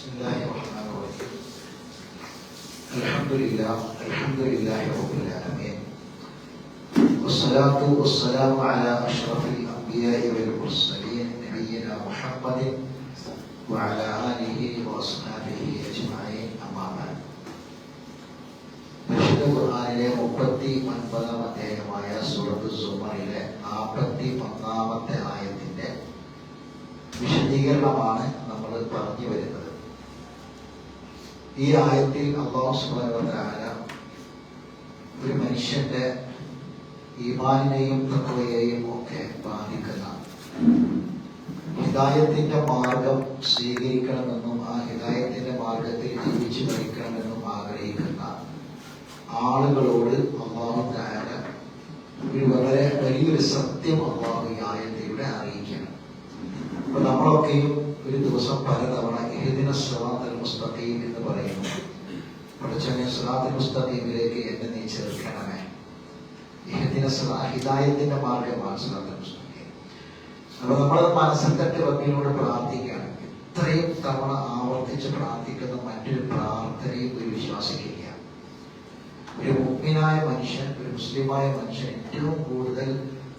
بسم الله الرحمن الرحيم. الحمد لله رب العالمين، والصلاة والسلام على أشرف الأنبياء والمرسلين نبينا محمد وعلى آله وأصحابه أجمعين. أما بعد. പരിശുദ്ധ ഖുർആനിലെ 39-ാം അധ്യായമായ സൂറത്ത് സുമറിലെ 41-ാമത്തെ ആയത്തിന്റെ വിശദീകരണമാണ് നമ്മൾ പറഞ്ഞു വരുന്നത്. ഈ ആയത്തിൽ അല്ലാഹു സുബ്ഹാനഹു വ തആല ഒരു മനുഷ്യന്റെ ഈമാനിനെയും തഖ്വയെയും ഒക്കെ ബാധിക്കുന്ന ഹിദായത്തിന്റെ മാർഗം സ്വീകരിക്കണമെന്നും ആ ഹിദായത്തിന്റെ മാർഗത്തിൽ ജീവിച്ചു മരിക്കണമെന്നും ആഗ്രഹിക്കുന്ന ആളുകളോട് അല്ലാഹു തആല ഒരു വളരെ വലിയൊരു സത്യം അല്ലാഹു ഈ ആയത്തിലൂടെ അറിയിക്കണം. അപ്പൊ നമ്മളൊക്കെയും ഒരു ദിവസം പലതവണ ഇഹ്ദിനസ് സിറാത്തൽ മുസ്തഖീം എന്ന് പറയുന്നു. പഠിച്ചവനെ സിറാത്തുൽ മുസ്തഖീമിലേക്ക് എന്നെ നീ ചേർക്കണമേ. ഹിദായത്തിന്റെ മാർഗമാണ് സിറാത്തുൽ മുസ്തഖീം. അപ്പൊ നമ്മളത് മനസ്സിൽ തട്ടി റബ്ബിനോട് പ്രാർത്ഥിക്കുകയാണ്. ഇത്രയും തവണ ആവർത്തിച്ച് പ്രാർത്ഥിക്കുന്ന മറ്റൊരു പ്രാർത്ഥനയും ഒരു വിശ്വാസിക്കില്ല. ഒരു മുഅ്മിനായ മനുഷ്യൻ, ഒരു മുസ്ലിമായ മനുഷ്യൻ ഏറ്റവും കൂടുതൽ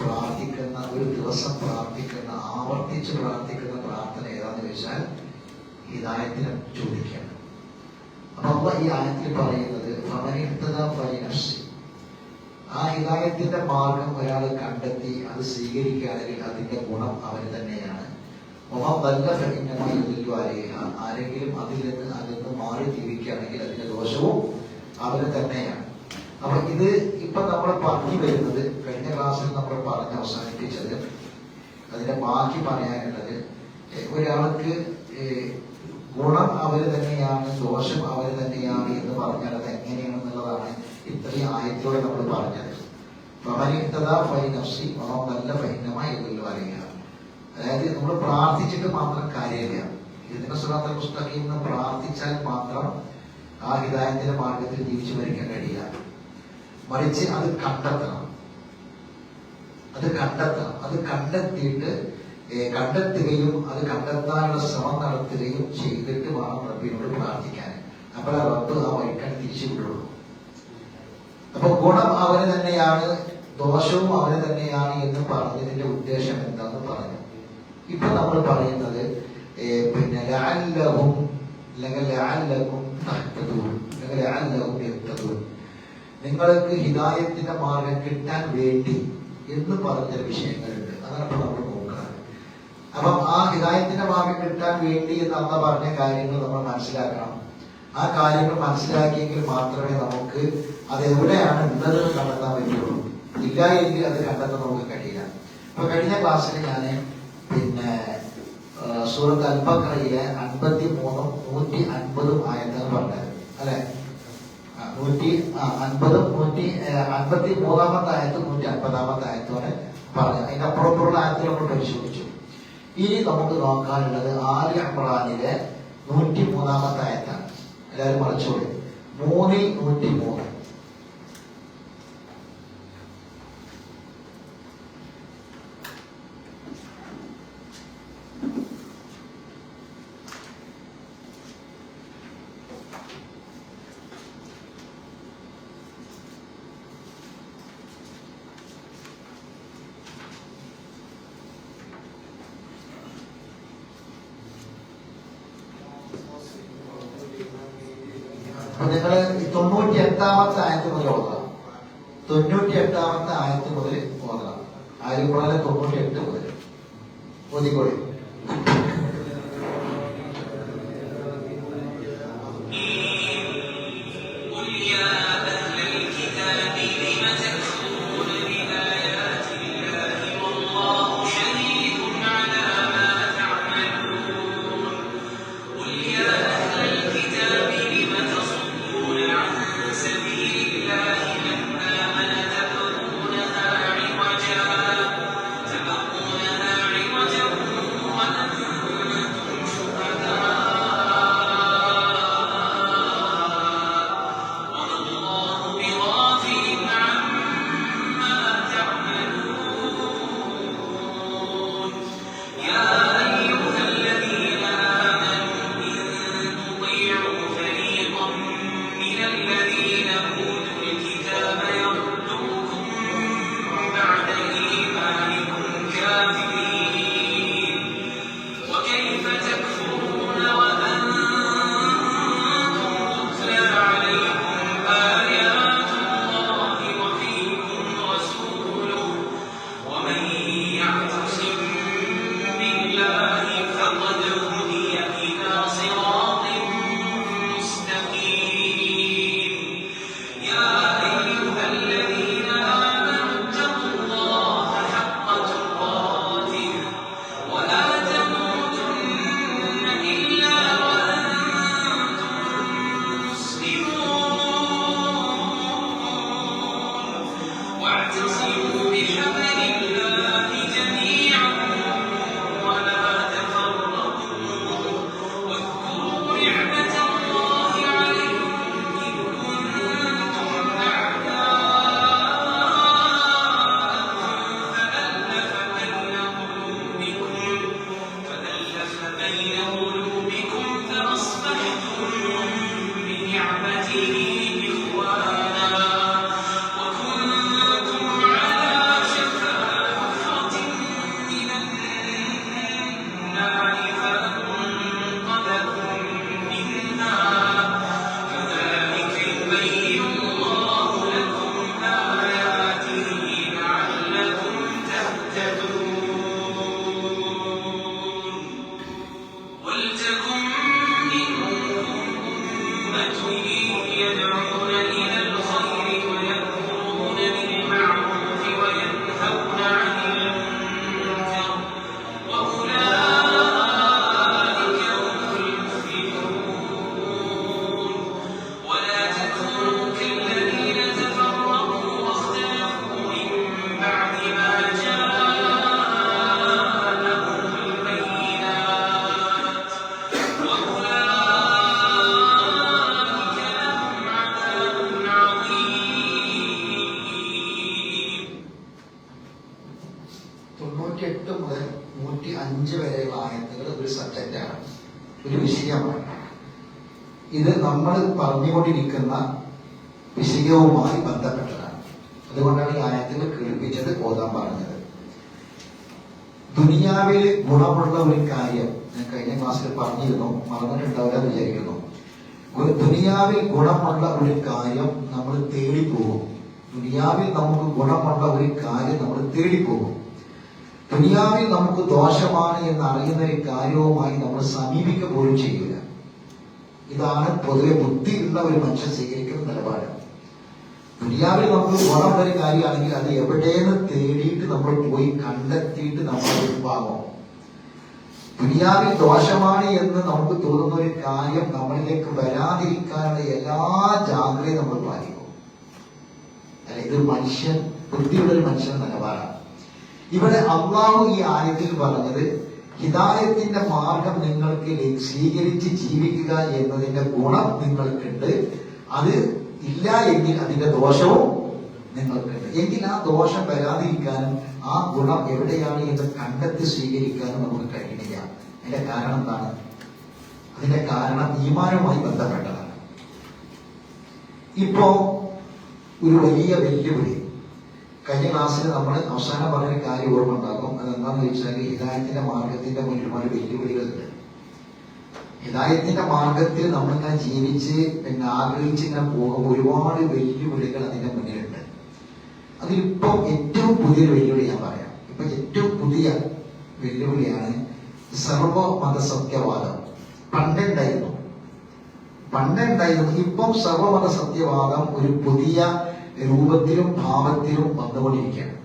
പ്രാർത്ഥിക്കുന്ന, ഒരു ദിവസം പ്രാർത്ഥിക്കുന്ന, ആവർത്തിച്ച് പ്രാർത്ഥിക്കുന്ന പ്രാർത്ഥന ഏതാന്ന് ചോദിച്ചാൽ ഹിദായത്തിനെ ചോദിക്കണം. അപ്പൊ ഈ ആയത്തിൽ പറയുന്നത് ആ ഹിദായത്തിന്റെ മാർഗം ഒരാൾ കണ്ടെത്തി അത് സ്വീകരിക്കുകയാണെങ്കിൽ അതിന്റെ ഗുണം അവന് തന്നെയാണ്. ആരെങ്കിലും അതിൽ നിന്ന് മാറി ജീവിക്കുകയാണെങ്കിൽ അതിന്റെ ദോഷവും അവന് തന്നെയാണ്. അപ്പൊ ഇത് ഇപ്പൊ നമ്മൾ പറഞ്ഞു വരുന്നത്, കഴിഞ്ഞ ക്ലാസ്സിൽ നമ്മൾ പറഞ്ഞ് അവസാനിപ്പിച്ചത്, അതിന്റെ ബാക്കി പറയാനുള്ളത്, ഒരാൾക്ക് ഗുണം അവര് തന്നെയാണ്, ദോഷം അവര് തന്നെയാണ് എന്ന് പറഞ്ഞാൽ അത് എങ്ങനെയാണെന്നുള്ളതാണ് ഇത്രയും ആയത്തിലൂടെ നമ്മൾ പറഞ്ഞത്. അതായത് നമ്മൾ പ്രാർത്ഥിച്ചിട്ട് മാത്രം കാര്യമില്ല. ഇതിന്റെ സിറാത്തുൽ മുസ്തഖീം എന്ന് പ്രാർത്ഥിച്ചാൽ മാത്രം ആ ഹിദായത്തിന്റെ മാർഗത്തിൽ ജീവിച്ചു മരിക്കാൻ കഴിയില്ല. മറിച്ച് അത് കണ്ടെത്തണം. അത് കണ്ടെത്തിയിട്ട് കണ്ടെത്തുകയും അത് കണ്ടെത്താനുള്ള ശ്രമം നടത്തുകയും ചെയ്തിട്ട് വേണം റബ്ബിനോട് പ്രാർത്ഥിക്കാൻ. അപ്പോൾ റബ്ബ് ആ വഴിക്കാണ് തിരിച്ചു വിടുള്ളൂ. അപ്പൊ ഗുണം അവന് തന്നെയാണ്, ദോഷവും അവന് തന്നെയാണ് എന്ന് പറഞ്ഞതിന്റെ ഉദ്ദേശം എന്താന്ന് പറഞ്ഞു. ഇപ്പൊ നമ്മൾ പറയുന്നത് പിന്നെ ലഅല്ലഹും അല്ലെങ്കിൽ ലഅല്ലകും തഹ്തദൂൻ അല്ലെങ്കിൽ ലഅല്ലഹും യഹ്തദൂൻ, നിങ്ങൾക്ക് ഹിദായത്തിന്റെ മാർഗം കിട്ടാൻ വേണ്ടി എന്ന് പറഞ്ഞ വിഷയങ്ങളുണ്ട്. അതാണ് ഇപ്പൊ നമ്മൾ നോക്കുന്നത്. അപ്പം ആ ഹിദായത്തിന്റെ മാർഗം കിട്ടാൻ വേണ്ടി എന്ന് അന്ന് പറഞ്ഞ കാര്യങ്ങൾ നമ്മൾ മനസ്സിലാക്കണം. ആ കാര്യങ്ങൾ മനസ്സിലാക്കിയെങ്കിൽ മാത്രമേ നമുക്ക് അത് എവിടെയാണ് ഉള്ളത് കണ്ടെത്താൻ പറ്റുള്ളൂ. ഇല്ല എങ്കിൽ അത് കണ്ടെത്താൻ നമുക്ക് കഴിയില്ല. അപ്പൊ കഴിഞ്ഞ ക്ലാസ്സിൽ ഞാൻ പിന്നെ സൂറത്ത് അൽ-ബഖറയിലെ 53-ഉം 150-ഉം ആയത്തുകൾ പറഞ്ഞത് അല്ലെ. 153-ാമത്തെ ആയത്തും 150-ാമത്തെ ആയത്തോടെ പറഞ്ഞു. അതിന്റെ അപ്പുറത്തുള്ള ആയത്തുകൾ നമ്മൾ പരിശോധിച്ചു. ഇനി നമുക്ക് നോക്കാനുള്ളത് ആലി ഇംറാനിലെ 103-ാമത്തെ ആയത്താണ്. എല്ലാവരും മറിച്ചോളി. 3-ൽ 103. നിങ്ങൾ 98-ാമത്തെ ആയത്ത് മുതൽ ഓതണം. 98-ാമത്തെ ആയത്ത് മുതൽ ഓതണം. ആലി ഇംറാനിലെ 98 മുതൽ ഓതിക്കോളി. تبغونها عوجا വിഷയമാണ്. ഇത് നമ്മൾ പറഞ്ഞുകൊണ്ടിരിക്കുന്ന വിഷയവുമായി ബന്ധപ്പെട്ടതാണ്. അതുകൊണ്ടാണ് ഈ ആയത്തിൽ കേൾപ്പിച്ചത്, ഓതാൻ പറഞ്ഞത്. ദുനിയാവിൽ ഗുണമുള്ള ഒരു കാര്യം ഞാൻ കഴിഞ്ഞ ക്ലാസ്സിൽ പറഞ്ഞിരുന്നു, മറന്നിട്ടുണ്ടാവില്ല എന്ന് വിചാരിക്കുന്നു. ദുനിയാവിൽ ഗുണമുള്ള ഒരു കാര്യം നമ്മൾ തേടിപ്പോകും. ദുനിയാവിൽ നമുക്ക് ഗുണമുള്ള ഒരു കാര്യം നമ്മൾ തേടിപ്പോകും. ദുനിയാവിൽ നമുക്ക് ദോഷമാണ് എന്ന് അറിയുന്ന ഒരു കാര്യവുമായി നമ്മൾ സമീപിക്കുക പോലും ചെയ്യില്ല. ഇതാണ് പൊതുവെ ബുദ്ധിയുള്ള ഒരു മനുഷ്യൻ സ്വീകരിക്കുന്ന നിലപാട്. ദുനിയാവിൽ നമുക്ക് ഗുണമുള്ള ഒരു കാര്യമാണെങ്കിൽ അത് എവിടെയെന്ന് തേടിയിട്ട് നമ്മൾ പോയി കണ്ടെത്തിയിട്ട് നമ്മൾ വാങ്ങും. ദുനിയാവിൽ ദോഷമാണ് എന്ന് നമുക്ക് തോന്നുന്ന ഒരു കാര്യം നമ്മളിലേക്ക് വരാതിരിക്കാനുള്ള എല്ലാ ജാഗ്രതയും നമ്മൾ പാലിക്കും. അല്ല, ഇതൊരു മനുഷ്യൻ, ബുദ്ധിയുള്ള ഒരു മനുഷ്യൻ നിലപാടാണ്. ഇവിടെ അള്ളാഹു ഈ ആയത്തിൽ പറഞ്ഞത് ഹിദായത്തിന്റെ മാർഗം നിങ്ങൾക്ക് സ്വീകരിച്ച് ജീവിക്കുക എന്നതിന്റെ ഗുണം നിങ്ങൾക്കുണ്ട്. അത് ഇല്ല എങ്കിൽ അതിന്റെ ദോഷവും നിങ്ങൾക്കുണ്ട്. എങ്കിൽ ആ ദോഷം വരാതിരിക്കാനും ആ ഗുണം എവിടെയാണ് എന്ന് കണ്ടെത്തി സ്വീകരിക്കാനും നമുക്ക് കഴിയുന്നില്ല. അതിന്റെ കാരണം എന്താണ്? അതിന്റെ കാരണം ഈമാനുമായി ബന്ധപ്പെട്ടതാണ്. ഇപ്പോ ഒരു വലിയ വെല്ലുവിളി, കഴിഞ്ഞ ക്ലാസ്സിൽ നമ്മൾ അവസാനം പറഞ്ഞൊരു കാര്യം ഓർമ്മ ഉണ്ടാകും. അതെന്താന്ന് ചോദിച്ചാൽ ഹിദായത്തിന്റെ മാർഗത്തിന്റെ മുന്നിൽ ഒരുപാട് വെല്ലുവിളികളുണ്ട്. ഹിദായത്തിന്റെ മാർഗത്തിൽ നമ്മളിങ്ങനെ ജീവിച്ച് ആഗ്രഹിച്ച് ഇങ്ങനെ പോകുമ്പോൾ ഒരുപാട് വെല്ലുവിളികൾ അതിന്റെ മുന്നിലുണ്ട്. അതിലിപ്പോ ഏറ്റവും പുതിയൊരു വെല്ലുവിളി ഞാൻ പറയാം. ഇപ്പൊ ഏറ്റവും പുതിയ വെല്ലുവിളിയാണ് സർവമത സത്യവാദം. പണ്ടുണ്ടായിരുന്നു. ഇപ്പം സർവമത സത്യവാദം ഒരു പുതിയ രൂപത്തിലും ഭാവത്തിലും വന്നുകൊണ്ടിരിക്കുകയാണ്.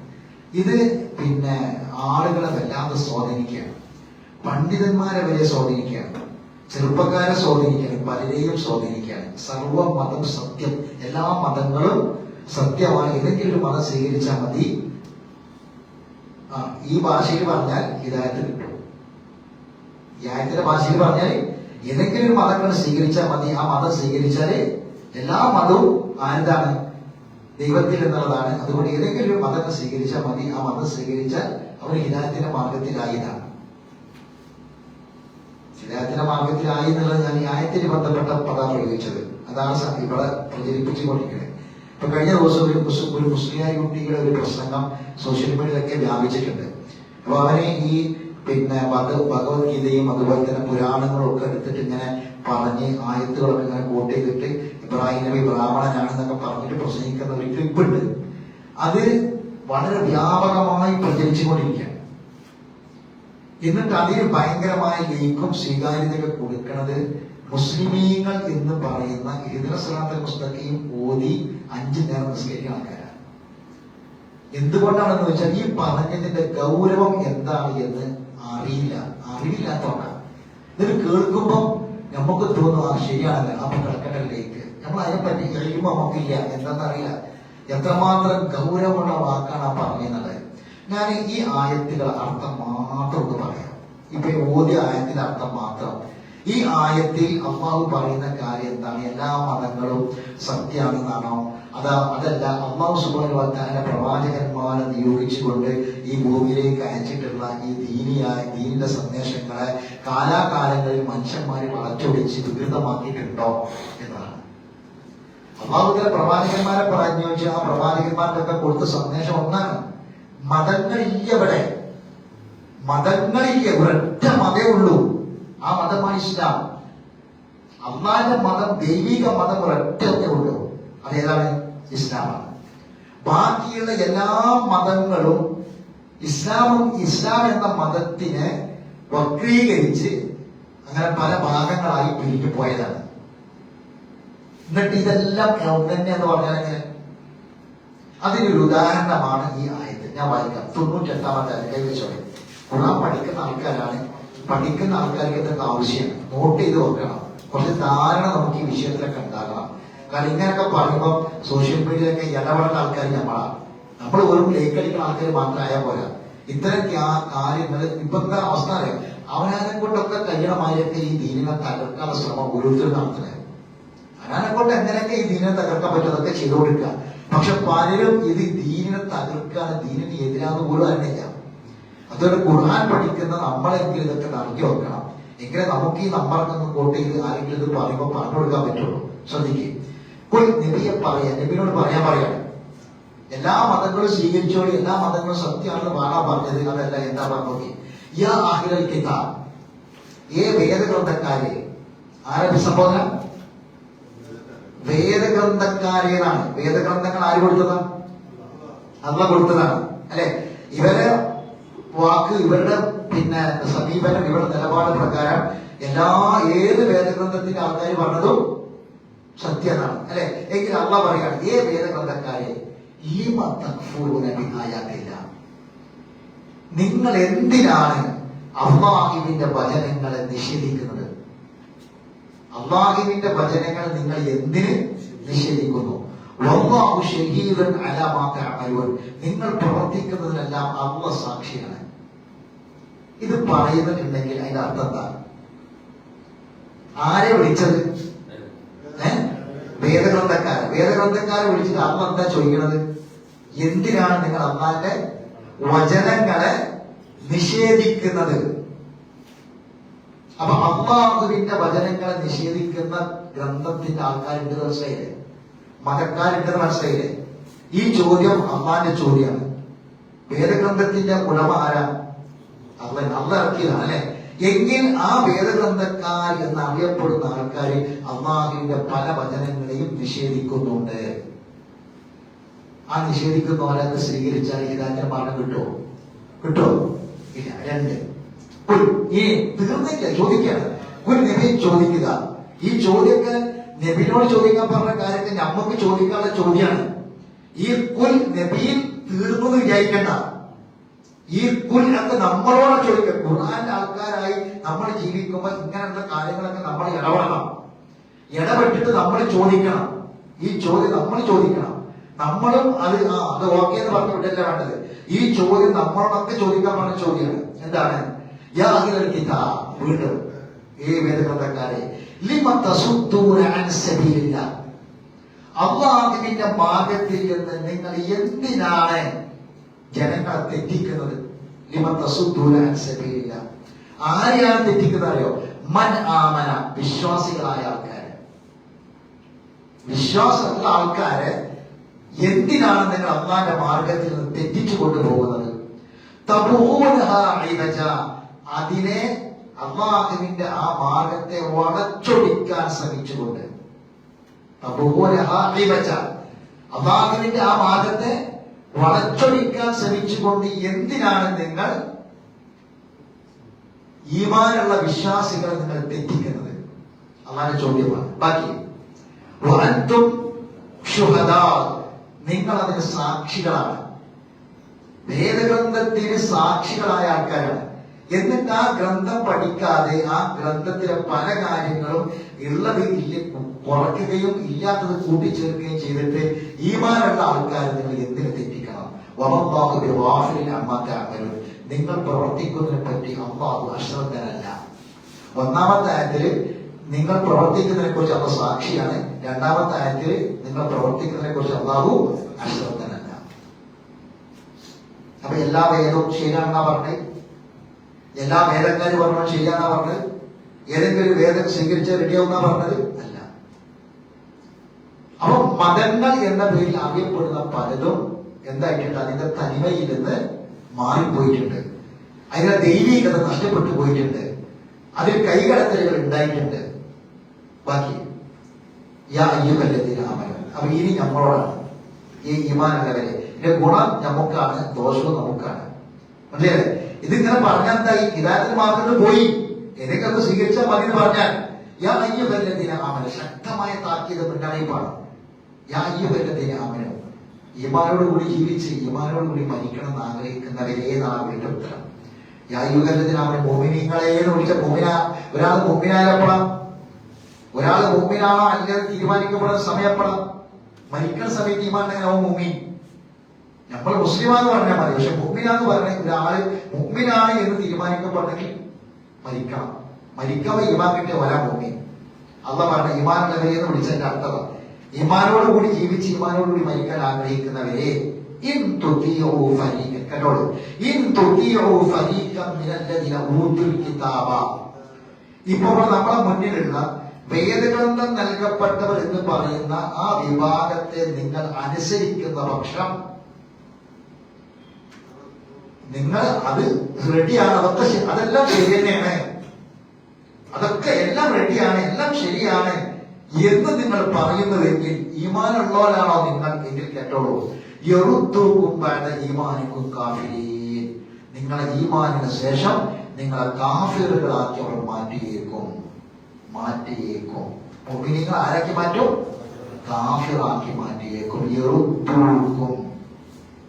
ഇത് ആളുകളെ വല്ലാതെ സ്വാധീനിക്കുകയാണ്. പണ്ഡിതന്മാരെ വരെ സ്വാധീനിക്കുകയാണ്, ചെറുപ്പക്കാരെ സ്വാധീനിക്കുകയാണ്, പലരെയും സ്വാധീനിക്കുകയാണ്. സർവമതം സത്യം, എല്ലാ മതങ്ങളും സത്യമായി ഏതെങ്കിലും ഒരു മതം സ്വീകരിച്ചാൽ മതി. ഈ ഭാഷയിൽ പറഞ്ഞാൽ ഹിദായത്ത് കിട്ടും. ഈ ആയത്തിന്റെ ഭാഷയിൽ പറഞ്ഞാൽ ഏതെങ്കിലും ഒരു മതങ്ങൾ സ്വീകരിച്ചാൽ മതി. ആ മതം സ്വീകരിച്ചാൽ എല്ലാ മതവും ആരെന്താണ്? ദൈവത്തിൽ എന്നുള്ളതാണ്. അതുകൊണ്ട് ഏതെങ്കിലും ഒരു മതത്തെ സ്വീകരിച്ചാൽ മതി. ആ മതം സ്വീകരിച്ചാൽ അവർ ഹിദായത്തിന്റെ മാർഗത്തിലായതാണ്. ഹിദായത്തിന്റെ മാർഗത്തിലായി എന്നുള്ളത് ഞാൻ ഈ ആയത്തിന് ബന്ധപ്പെട്ട പദം പ്രയോഗിച്ചത്. അതാണ് ഇവിടെ പ്രചരിപ്പിച്ചുകൊണ്ടിരിക്കുന്നത്. ഇപ്പൊ കഴിഞ്ഞ ദിവസം ഒരു മുസ്ലിം കുട്ടിയുടെ ഒരു പ്രസംഗം സോഷ്യൽ മീഡിയയിലൊക്കെ വ്യാപിച്ചിട്ടുണ്ട്. അപ്പൊ അവനെ ഈ ഭഗവത്ഗീതയും അതുപോലെ തന്നെ പുരാണങ്ങളും ഒക്കെ എടുത്തിട്ട് ഇങ്ങനെ പറഞ്ഞ് ആയത്തുകളൊക്കെ ഇങ്ങനെ കോട്ട് ചെയ്തിട്ട് ഇബ്രാഹിം നബി ബ്രാഹ്മണനാണെന്നൊക്കെ പറഞ്ഞിട്ട് പ്രസംഗിക്കുന്ന ഒരു ക്ലിപ്പുണ്ട്. അത് വളരെ വ്യാപകമായി പ്രചരിച്ചുകൊണ്ടിരിക്കുകയാണ്. എന്നിട്ട് അതിന് ഭയങ്കരമായ ലൈക്കും സ്വീകാര്യതയൊക്കെ കൊടുക്കുന്നത് മുസ്ലിമീങ്ങൾ എന്ന് പറയുന്ന ഇഹ്ദിന സിറാത്തൽ മുസ്തഖീം ഓതി 5 നേരം നിസ്കരിക്കുന്ന ആൾക്കാരാണ്. എന്തുകൊണ്ടാണെന്ന് വെച്ചാൽ ഈ പറഞ്ഞതിന്റെ ഗൗരവം എന്താണ് എന്ന് അറിവില്ലാത്തവരാണ്. ഇതിന് കേൾക്കുമ്പോൾ നമുക്ക് തോന്നും ആ ശരിയാണല്ലോ, അപ്പൊ കിടക്കട്ടല്ലേക്ക്. നമ്മൾ അതിനെപ്പറ്റി കഴിയുമ്പോൾ നമുക്കില്ല, എന്താണെന്നറിയില്ല. എത്രമാത്രം ഗൗരവമുള്ള വാക്കാണ് ആ പറഞ്ഞത്. ഞാൻ ഈ ആയത്തുകളുടെ അർത്ഥം മാത്രം ഒന്ന് പറയാം. ഇപ്പൊ ഓദ്യ ആയത്തിന്റെ അർത്ഥം മാത്രം. ഈ ആയത്തിൽ അള്ളാഹു പറയുന്ന കാര്യം എന്താണ്? എല്ലാ മതങ്ങളും സത്യമാണെന്നാണോ? അതല്ല, അള്ളാഹു സുബ്ഹാനഹു വ തആല പ്രവാചകന്മാരെ നിയോഗിച്ചുകൊണ്ട് ഈ ഭൂമിയിലേക്ക് അയച്ചിട്ടുള്ള ഈ ദീനിന്റെ സന്ദേശങ്ങളെ കാലാകാലങ്ങളിൽ മനുഷ്യന്മാരെ വളച്ചൊടിച്ച് വികൃതമാക്കിയിട്ടുണ്ടോ എന്നതാണ്. അള്ളാഹു തആല പ്രവാചകന്മാരെ പറഞ്ഞു വെച്ചാൽ ആ പ്രവാചകന്മാർക്കൊക്കെ കൊടുത്ത സന്ദേശം ഒന്നാണ്. മതങ്ങളില്ല, ഒരൊറ്റ മതേ ഉള്ളൂ. ആ മതമാണ് ഇസ്ലാം. അള്ളാന്റെ മതം, ദൈവിക മതം ഒരൊറ്റേ ഉള്ളൂ. അതേതാണ്? ഇസ്ലാമാണ്. ബാക്കിയുള്ള എല്ലാ മതങ്ങളും ഇസ്ലാം എന്ന മതത്തിനെ വക്രീകരിച്ച് അങ്ങനെ പല ഭാഗങ്ങളായി പിരിഞ്ഞു പോയതാണ്. എന്നിട്ട് ഇതെല്ലാം തന്നെ എന്ന് പറഞ്ഞാൽ എങ്ങനെ? അതിനൊരു ഉദാഹരണമാണ് ഈ ആയത്ത്. ഞാൻ വായിക്കാം. 98-ാമത്തെ കൈവച്ചോടെ. ഖുർആൻ പഠിക്കുന്ന ആൾക്കാർക്ക് എന്തൊക്കെ ആവശ്യമാണ് നോട്ട് ചെയ്ത് വെക്കണം. കുറച്ച് ധാരണ നമുക്ക് ഈ വിഷയത്തിലൊക്കെ ഉണ്ടാകണം. കാരണം ഇങ്ങനെയൊക്കെ പറയുമ്പോൾ സോഷ്യൽ മീഡിയയിലൊക്കെ ഇടപെടുന്ന ആൾക്കാർ നമ്മൾ വെറും ലൈക്ക് അടിക്കുന്ന ആൾക്കാർ മാത്രമായാൽ പോരാ. ഇത്തരം കാര്യങ്ങൾ ഇപ്പോഴത്തെ അവസ്ഥ അറിയാം. അവനെ കൊണ്ടൊക്കെ കഴിയണമായൊക്കെ ഈ ദീനിനെ തകർക്കാനുള്ള ശ്രമം ഓരോരുത്തരും നടത്തുന്നത്. അവനെ കൊണ്ട് എങ്ങനെയൊക്കെ ഈ ദീനിനെ തകർക്കാൻ പറ്റും അതൊക്കെ ചെയ്തു കൊടുക്കുക. പക്ഷെ പലരും ഇത് ദീനിനെ തകർക്കാണ്, ദീനിന് എതിരാന്ന് പോലും അറിയില്ല. അതുകൊണ്ട് ഖുർആൻ പഠിക്കുന്ന നമ്മളെങ്കിലും ഇതൊക്കെ നടത്തി വെക്കണം. എങ്കിലും നമുക്ക് ഈ നമ്പറൊക്കെ കോട്ട് ചെയ്ത് ആരെങ്കിലും ഇത് പറയുമ്പോൾ പറഞ്ഞു കൊടുക്കാൻ പറ്റുള്ളൂ. ശ്രദ്ധിക്കുക, നബിയെ പറയാ, നബിയോട് പറയാണ് എല്ലാ മതങ്ങളും സ്വീകരിച്ചോളി, എല്ലാ മതങ്ങളും സത്യമാണെന്ന് പാടാൻ പറഞ്ഞത്. അതല്ല, എന്താ പറഞ്ഞത്? യാ അഹ്ലൽ കിതാബ്, വേദഗ്രന്ഥക്കാരെ. ആരെ സംബോധന? വേദഗ്രന്ഥക്കാരേതാണ്. വേദഗ്രന്ഥങ്ങൾ ആര് കൊടുത്തതാണ്? അള്ളാഹ് കൊടുത്തതാണ് അല്ലെ? ഇവരെ വാക്ക്, ഇവരുടെ സമീപനം, ഇവരുടെ നിലപാട് പ്രകാരം ഏത് വേദഗ്രന്ഥത്തിന്റെ ആൾക്കാർ പറഞ്ഞതും സത്യമാണ് അല്ലെ? എങ്കിൽ അള്ളാഹ് പറയാണ്, വേദഗ്രന്ഥക്കാരെ, നിങ്ങൾ എന്തിനാണ് അള്ളാഹുവിന്റെ വചനങ്ങളെ നിഷേധിക്കുന്നത്? അള്ളാഹുവിന്റെ വചനങ്ങൾ നിങ്ങൾ എന്തിന് നിഷേധിക്കുന്നു? വല്ലാഹു ഷഹീദുൻ അലാ മാ തഅമലൂൻ, നിങ്ങൾ പ്രവർത്തിക്കുന്നതിനെല്ലാം അള്ളാഹ് സാക്ഷിയാണ്. ഇത് പറയുന്നുണ്ടെങ്കിൽ അതിന്റെ അർത്ഥം എന്താ? ആരെ വിളിച്ചത്? വേദഗ്രന്ഥക്കാരെ വിളിച്ചിട്ട് അള്ളാഹ് എന്താ ചോദിക്കുന്നത്? എന്തിനാണ് നിങ്ങൾ അള്ളാന്റെ വചനങ്ങളെ നിഷേധിക്കുന്നത്? അപ്പൊ അള്ളാഹുവിന്റെ വചനങ്ങളെ നിഷേധിക്കുന്ന ഗ്രന്ഥത്തിന്റെ ആൾക്കാരുണ്ട്, മനസ്സിലായില്ലേ? മതക്കാരുണ്ടെന്ന് മനസ്സിലായില്ലേ? ഈ ചോദ്യം അള്ളാന്റെ ചോദ്യമാണ്. വേദഗ്രന്ഥത്തിന്റെ ഉടമ ആരാ? അള്ളാഹ് ഇറക്കിയതാണ് അല്ലെ? എങ്കിൽ ആ വേദഗ്രന്ഥക്കാർ എന്നറിയപ്പെടുന്ന ആൾക്കാർ അള്ളാഹുവിന്റെ പല വചനങ്ങളെയും നിഷേധിക്കുന്നുണ്ട്. ആ നിഷേധിക്കുന്നവരെ സ്വീകരിച്ചാൽ ഹിദായത്തിന്റെ മാർഗം കിട്ടുമോ? ഇല്ല. 2, ഈ തീർന്നില്ല, ചോദിക്കാണ്. നബിയെ ചോദിക്കുക. ഈ ചോദ്യമൊക്കെ നബിനോട് ചോദിക്കാൻ പറഞ്ഞ കാര്യത്തെ നമുക്ക് ചോദിക്കാനുള്ള ചോദ്യമാണ്. ഈ നബിയിൽ തീർന്നു വിചാരിക്കണ്ട. ഈ ഒക്കെ നമ്മളോട് ചോദിക്കുക. ഖുർആന്റെ ആൾക്കാരായി നമ്മൾ ജീവിക്കുമ്പോൾ ഇങ്ങനെയുള്ള കാര്യങ്ങളൊക്കെ നമ്മൾ ഇടപെടണം. ഇടപെട്ടിട്ട് നമ്മൾ ചോദിക്കണം. ഈ ചോദ്യം നമ്മൾ ചോദിക്കണം. നമ്മളും അത് ഓക്കെ എന്ന് പറഞ്ഞ വിടല്ല വേണ്ടത്. ഈ ചോദ്യം നമ്മളോടൊക്കെ ചോദിക്കാൻ പറഞ്ഞ ചോദ്യമാണ്. എന്താണ്? യാ അഹ്ലൽ കിതാബ്, വീണ്ടും വേദഗ്രന്ഥക്കാരെ, ലിമ തസുദ്ദൂന അൻ സബീലില്ലാഹ്, അല്ലാഹുവിന്റെ മാർഗ്ഗത്തിൽ നിന്ന് നിങ്ങൾ എന്തിനാണ് ജനങ്ങളെ തെറ്റിക്കുന്നത്? ലിമ തസുദ്ദൂന അൻ സബീലില്ലാഹ്, ആരെയാണ് തെറ്റിക്കുന്നത് അറിയോ? മൻ ആമന, വിശ്വാസികളായ ആൾക്കാരെ. വിശ്വാസമുള്ള ആൾക്കാരെ എന്തിനാണ് നിങ്ങൾ അള്ളാന്റെ മാർഗത്തിൽ നിന്ന് തെറ്റിച്ചു കൊണ്ടുപോകുന്നത്? അതിനെ, അള്ളാഹുവിന്റെ ആ മാർഗത്തെ വളച്ചൊടിക്കാൻ ശ്രമിച്ചുകൊണ്ട്, അള്ളാഹുവിന്റെ ആ മാർഗത്തെ വളച്ചൊടിക്കാൻ ശ്രമിച്ചുകൊണ്ട് എന്തിനാണ് നിങ്ങൾ ഈമാനുള്ള വിശ്വാസികളെ നിങ്ങൾ തെറ്റിക്കുന്നത്? അള്ളാഹുവിന്റെ ചോദ്യമാണ്. ബാക്കി, നിങ്ങൾ അതിന് സാക്ഷികളാണ്. വേദഗ്രന്ഥത്തിന് സാക്ഷികളായ ആൾക്കാരാണ്. എന്നിട്ട് ആ ഗ്രന്ഥം പഠിക്കാതെ ആ ഗ്രന്ഥത്തിലെ പല കാര്യങ്ങളും ഉള്ളത് കുറയ്ക്കുകയും ഇല്ലാത്തത് കൂട്ടിച്ചേർക്കുകയും ചെയ്തിട്ട് ഈമാനുള്ള ആൾക്കാർ നിങ്ങൾ എന്തിനു തെറ്റിക്കണം? വല്ലാഹു ബിഗാഫിലിൻ അമ്മാ തഅമലൂൻ, നിങ്ങൾ പ്രവർത്തിക്കുന്നതിനെ പറ്റി അല്ലാഹു അശ്രദ്ധനല്ല. ഒന്നാമത്തെ ആയത്തിൽ നിങ്ങൾ പ്രവർത്തിക്കുന്നതിനെ കുറിച്ച് അള്ളാഹു സാക്ഷിയാണ്. രണ്ടാമത്തെ ആയത്തിൽ നിങ്ങൾ പ്രവർത്തിക്കുന്നതിനെ കുറിച്ച് അള്ളാഹു അശ്രദ്ധനല്ല. അപ്പൊ എല്ലാ വേദവും ശരിയാണെന്നാ പറഞ്ഞത്? എല്ലാ വേദക്കാരും പറഞ്ഞാൽ ശരിയാണെന്നാ പറഞ്ഞത്? ഏതെങ്കിലും വേദം സ്വീകരിച്ച റെഡിയാവുന്നാ പറഞ്ഞത്? അല്ല. അപ്പൊ മതങ്ങൾ എന്ന പേരിൽ അറിയപ്പെടുന്ന പലതും എന്തായിട്ടുണ്ട്? അതിന്റെ തനിമയിൽ നിന്ന് മാറിപ്പോയിട്ടുണ്ട്. അതിന്റെ ദൈവീകത നഷ്ടപ്പെട്ടു പോയിട്ടുണ്ട്. അതിൽ കൈകടത്തലുകൾ ഉണ്ടായിട്ടുണ്ട്. ബാക്കി, യാ അയ്യുഹല്ലദീന ആമനൂ, അപ്പൊ ഇനി നമ്മളോടാണ് ഈ ഈമാനുള്ളവരെ. ഇതിന്റെ ഗുണം നമുക്കാണ്, ദോഷവും നമുക്കാണ്. മനസ്സിലായില്ലേ? ഇതിങ്ങനെ പറഞ്ഞാൽ എന്തായി? ഹിദായത്തിന് മാർഗത്തിൽ പോയി ഏതൊക്കെ ഒന്ന് സ്വീകരിച്ചാൽ മതി എന്ന് പറഞ്ഞാൽ യാ അയ്യുഹല്ലദീന ആമനൂ, ശക്തമായ താക്കീത് മുന്നറിയിപ്പാണ്. യാ അയ്യുഹല്ലദീന ആമനൂ, ഈമാനോടുകൂടി ജീവിച്ച് ഈമാനോടുകൂടി മരിക്കണം എന്ന് ആഗ്രഹിക്കുന്നവരെ എന്നാണ് വീണ്ടും ഉത്തരം. യാ അയ്യുഹല്ലദീന ആമനൂ, മുഅ്മിനീങ്ങളെ എന്ന് വിളിച്ച ഒരാൾ മുഅ്മിനായപ്പെടാം, ഒരാൾ മുഅ്മിനാണോ അല്ലെങ്കിൽ തീരുമാനിക്കപ്പെടുന്ന സമയപ്പെടാം. മരിക്കുന്ന സമയത്ത് ഈമാൻ അവൻ മുഅ്മിൻ, നമ്മൾ മുസ്ലിമാന്ന് പറഞ്ഞാൽ മതി. പക്ഷെ മുഅ്മിനാന്ന് പറഞ്ഞ ഒരാള് മുഅ്മിനാണ് എന്ന് തീരുമാനിക്കപ്പെടണമെങ്കിൽ മരിക്കണം. മരിക്കവ ഈമാൻ കിട്ടിയ ഒരാൾ മുഅ്മിൻ. അള്ളാഹ് പറഞ്ഞ ഈമാനുള്ളവരെ എന്ന് വിളിച്ചതിന്റെ അർത്ഥം ഈമാനോടുകൂടി ജീവിച്ച് ഈമാനോടുകൂടി മരിക്കാൻ ആഗ്രഹിക്കുന്നവരെ ഇപ്പോൾ നമ്മുടെ മുന്നിലുള്ള വേദഗ്രന്ഥം നൽകപ്പെട്ടവർ എന്ന് പറയുന്ന ആ വിഭാഗത്തെ നിങ്ങൾ അനുസരിക്കുന്ന പക്ഷം നിങ്ങൾ അത് റെഡിയാണ്, അതെല്ലാം ശരി തന്നെയാണ്, അതൊക്കെ എല്ലാം റെഡിയാണ്, എല്ലാം ശരിയാണ് എന്ന് നിങ്ങൾ പറയുന്നതെങ്കിൽ ഈമാനുള്ളവരാണോ നിങ്ങൾ എങ്കിൽ കേട്ടോളൂ, ഈമാനിക്കും കാഫിരീൻ, നിങ്ങളെ ഈമാനിന് ശേഷം നിങ്ങളെ കാഫിറുകളാക്കി അവർ മാറ്റിയേക്കും. മുഅ്മിനീങ്ങൾ ആരാക്കി മാറ്റും? കാഫിറാക്കി മാറ്റിയേക്കും. യറുദ്ദൂക്കും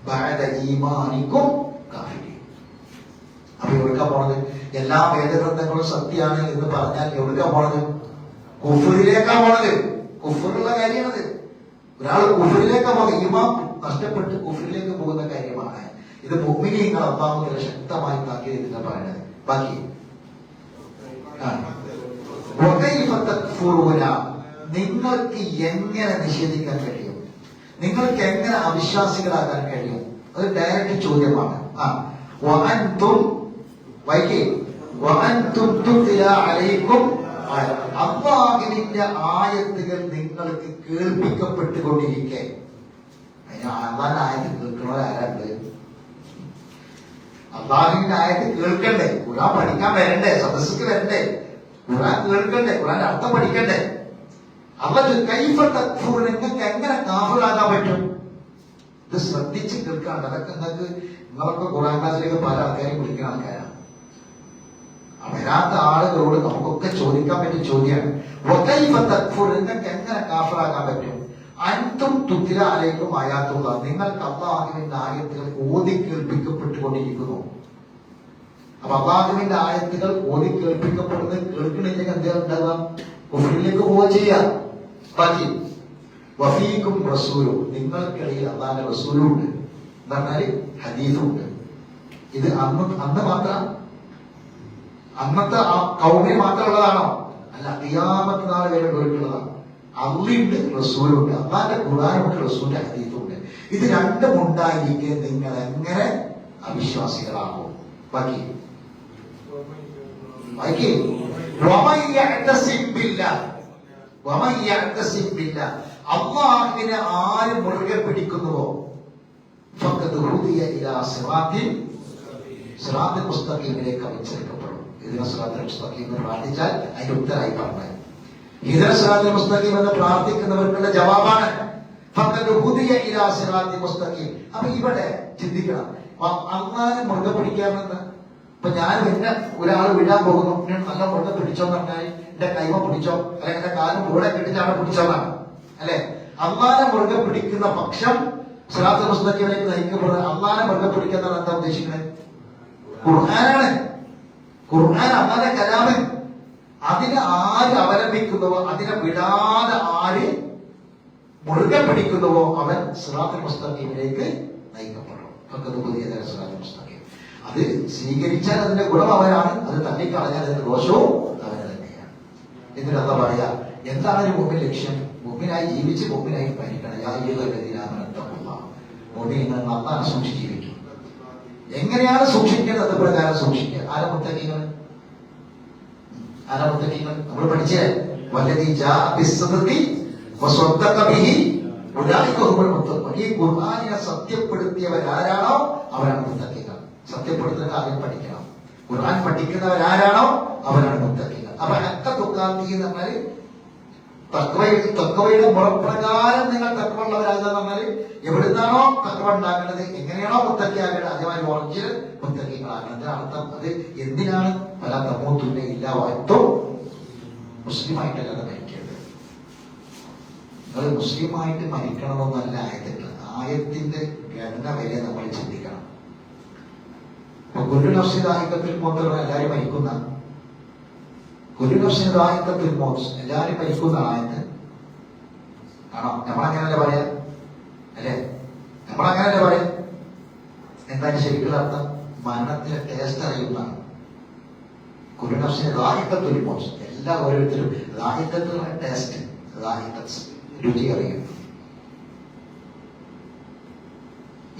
ബഅദ ഈമാനിക്കും കാഫിരീൻ. അപ്പൊ എവിടേക്കാ പോണത്? എല്ലാ വേദഗ്രന്ഥങ്ങളും സത്യമാണ് എന്ന് പറഞ്ഞാൽ എവിടേക്കാ പോണത്? കുഫറിലേക്കാ പോണത്. കുഫറുള്ള കാര്യമാണത്. ഒരാൾ കുഫറിലേക്കാ പോകുന്നത്, ഈമാൻ നഷ്ടപ്പെട്ട് കുഫറിലേക്ക് പോകുന്ന കാര്യമാണ്. ഇത് മുഅ്മിനീങ്ങൾ അല്ലാഹു തആല ശക്തമായി താക്കീത് പറയുന്നത്. ബാക്കി നിങ്ങൾക്ക് എങ്ങനെ നിഷേധിക്കാൻ കഴിയും? നിങ്ങൾക്ക് എങ്ങനെ അവിശ്വാസികളാകാൻ കഴിയും? അത് ഡയറക്റ്റ് ചോദ്യമാണ്. അല്ലാഹുവിന്റെ ആയത്തുകൾ നിങ്ങൾക്ക് കേൾപ്പിക്കപ്പെട്ടുകൊണ്ടിരിക്കെ, അള്ളാന്റെ ആയത്ത് കേൾക്കണവരാരുണ്ട്? അള്ളാഹുവിന്റെ ആയത്ത് കേൾക്കണ്ടേ? ഖുർആൻ പഠിക്കാൻ വരണ്ടേ? സദസ്സിക്ക് വരണ്ടേ? ഖുർആൻ കേൾക്കണ്ടേ? ഖുർആന്റെ അർത്ഥം പഠിക്കണ്ടേ? നിങ്ങൾക്ക് എങ്ങനെ കാഫിറാകാൻ പറ്റും? ഇത് ശ്രദ്ധിച്ച് കേൾക്കാണ്ട്. അതൊക്കെ നിങ്ങളൊക്കെ ഖുർആൻ ക്ലാസ്സിലേക്ക് പല ആൾക്കാരെയും വിളിക്കുന്ന ആൾക്കാരാണ്. വരാത്ത ആളുകളോട് നമുക്കൊക്കെ ചോദിക്കാൻ പറ്റിയ ചോദ്യമാണ്. നിങ്ങൾക്ക് എങ്ങനെ കാഫിറാകാൻ പറ്റും? അൻതും തുത്തില അലൈക്കും ആയാത്തുള്ള, നിങ്ങൾക്ക് അല്ലാഹുവിന്റെ ആയത്തുകൾ ഓതി കേൾപ്പിക്കപ്പെട്ടുകൊണ്ടിരിക്കുന്നു. അപ്പൊ അല്ലാഹുവിന്റെ ആയത്തുകൾ ഓതി കേൾപ്പിക്കപ്പെടുന്നത് കേൾക്കണില്ലെങ്കിൽ എന്താ ഉണ്ടാകാം? കുഫറിലേക്ക് പോവുക ചെയ്യാം. ബാക്കി വഫീക്കും റസൂലും, നിങ്ങൾക്കിടയിൽ അല്ലാഹുവിന്റെ റസൂലും ഉണ്ട് എന്ന് പറഞ്ഞാല് ഹദീസും ഉണ്ട്. ഇത് അന്ന് മാത്രം, അന്നത്തെ ആ കൗമിന് മാത്രമുള്ളതാണോ? അല്ല, ഖിയാമത്ത് നാൾ വരെ കേൾക്കുന്നതാണ്. അള്ളിയുണ്ട്, റസൂലുണ്ട്. അള്ളാന്റെ ഖുർആനുണ്ട്, റസൂലിന്റെ ഹദീസുണ്ട്. ഇത് രണ്ടും ഉണ്ടായിരിക്കെ നിങ്ങൾ എങ്ങനെ അവിശ്വാസികളാകും? ബാക്കി അള്ളാഹുവിനെ ആര് മുറുകെ പിടിക്കുന്നുവോ സിറാത്തുൽ മുസ്തഖീമിലേക്ക് അവൻ ചേർക്കപ്പെടും. ഇതിനെ സിറാത്തുൽ മുസ്തഖീം എന്ന് പ്രാർത്ഥിച്ചാൽ അതിന്റെ ഉത്തരമായി പറഞ്ഞത്. ഹിദായ സിറാത്തുൽ മുസ്തഖീം എന്ന് പ്രാർത്ഥിക്കുന്നവർക്കുള്ള ജവാബാണ് മുസ്തഖീം. അപ്പൊ ഇവിടെ ചിന്തിക്കണം, അള്ളാഹുവിനെ മുറുകെ പിടിക്കാമെന്ന്. ഇപ്പൊ ഞാൻ എന്നെ ഒരാൾ വിടാൻ പോകുന്നു, നല്ല മുറുകെ പിടിച്ചോന്ന് പറഞ്ഞാൽ എന്റെ കൈമ പിടിച്ചോ, അല്ലെങ്കിൽ എന്റെ കാലം കൂടെ കെട്ടിച്ച് അവിടെ പിടിച്ചോന്നാണ് അല്ലെ? അള്ളാഹുവിനെ മുറുകെ പിടിക്കുന്ന പക്ഷം സിറാത്തുൽ മുസ്തഖീമിലേക്ക് നയിക്കപ്പെടുന്നത്. അള്ളാഹുവിനെ മുറുകെ പിടിക്കുന്ന എന്താ ഉദ്ദേശിക്കുന്നത്? ഖുർആനാണ്. ഖുർആൻ അള്ളാഹുവിന്റെ കലാമ്. അതിനെ ആര് അവലംബിക്കുന്നുവോ, അതിനെ വിടാതെ ആര് മുറുകെ പിടിക്കുന്നുവോ അവൻ സിറാത്തുൽ മുസ്തഖീമിലേക്ക് നയിക്കപ്പെടും. സിറാത്തുൽ മുസ്തഖീം അത് സ്വീകരിച്ചാൽ അതിന്റെ ഗുണം അവനാണ്, അത് തള്ളിക്കളഞ്ഞാൽ അതിന്റെ ദോഷവും അവന് തന്നെയാണ്. എന്നിട്ട് എന്താ പറയാ? എന്താണ് ഒരു മുമ്പിൻ ലക്ഷ്യം? മുമ്പിനായി ജീവിച്ച് മുമ്പിനായി ഭരിക്കണം. മുമ്പിനെ നന്നാണ് സൂക്ഷിച്ച് ജീവിക്കും. എങ്ങനെയാണ് സൂക്ഷിക്കേണ്ടത്? അത് പ്രകാരം സൂക്ഷിക്കുക. ആരെ മുത്തഖീങ്ങൾ? നമ്മൾ പഠിച്ചേ വല്ലദീ ജാഅ ബിസ്സദ്ഖി വസദ്ദഖ ബിഹി ഉലൈക ഹുമുൽ മുത്തഖൂൻ. ഈ ഖുർആനിനെ സത്യപ്പെടുത്തിയവരാരാണോ അവരാണ് മുത്തഖീങ്ങൾ. സത്യപ്പെടുത്തുന്ന കാര്യം പഠിക്കണം. ഖുർആൻ പഠിക്കുന്നവരാരാണോ അവരാണ് മുത്തഖീങ്ങൾ. അപ്പൊ ഹഖ തുഖാത്തി എന്ന് പറഞ്ഞാല് തഖ്വയുടെ മുറപ്രകാരം നിങ്ങൾ തഖ്വയുള്ളവരാകുക എന്ന് പറഞ്ഞാല് എവിടുന്നാണോ തഖ്വ ഉണ്ടാക്കേണ്ടത്, എങ്ങനെയാണോ മുത്തഖിയാകേണ്ടത്, അതേമാതിരി ഒറിജിനൽ മുത്തഖികളാകേണ്ടത്. അർത്ഥം അത് എന്തിനാണ്? പല തമൂത്തുന്ന ഇല്ലാവായിട്ടോ മുസ്ലിമായിട്ടല്ലാതെ മരിക്കേണ്ടത്. നിങ്ങൾ മുസ്ലിമായിട്ട് മരിക്കണമെന്നല്ല ആയത്തുകൾ. ആയത്തിന്റെ ഗണന വരെ നമ്മൾ ചിന്തിക്കണം. അപ്പൊ കുല്ലു നഫ്സിൻ ദാഇഖത്തുൽ മൗത്ത് എല്ലാവരും മരിക്കുന്ന, കുല്ലു നഫ്സിൻ ദാഇഖത്തുൽ മൗത്ത് എല്ലാവരും മരിക്കുന്ന ആയത്ത് ആണോ? നമ്മളങ്ങനല്ലേ പറയാ അല്ലെ? നമ്മളങ്ങനല്ലേ പറയാ? എന്താണ് ശരിക്കുള്ള അർത്ഥം? മരണത്തിന്റെ ടേസ്റ്റ് അറിയുന്നതാണ്. കുല്ലു നഫ്സിൻ ദാഇഖത്തുൽ മൗത്ത്, എല്ലാ ഓരോരുത്തരും ദാഇഖത്തുൽ ടേസ്റ്റ്, രുചി അറിയുന്നു.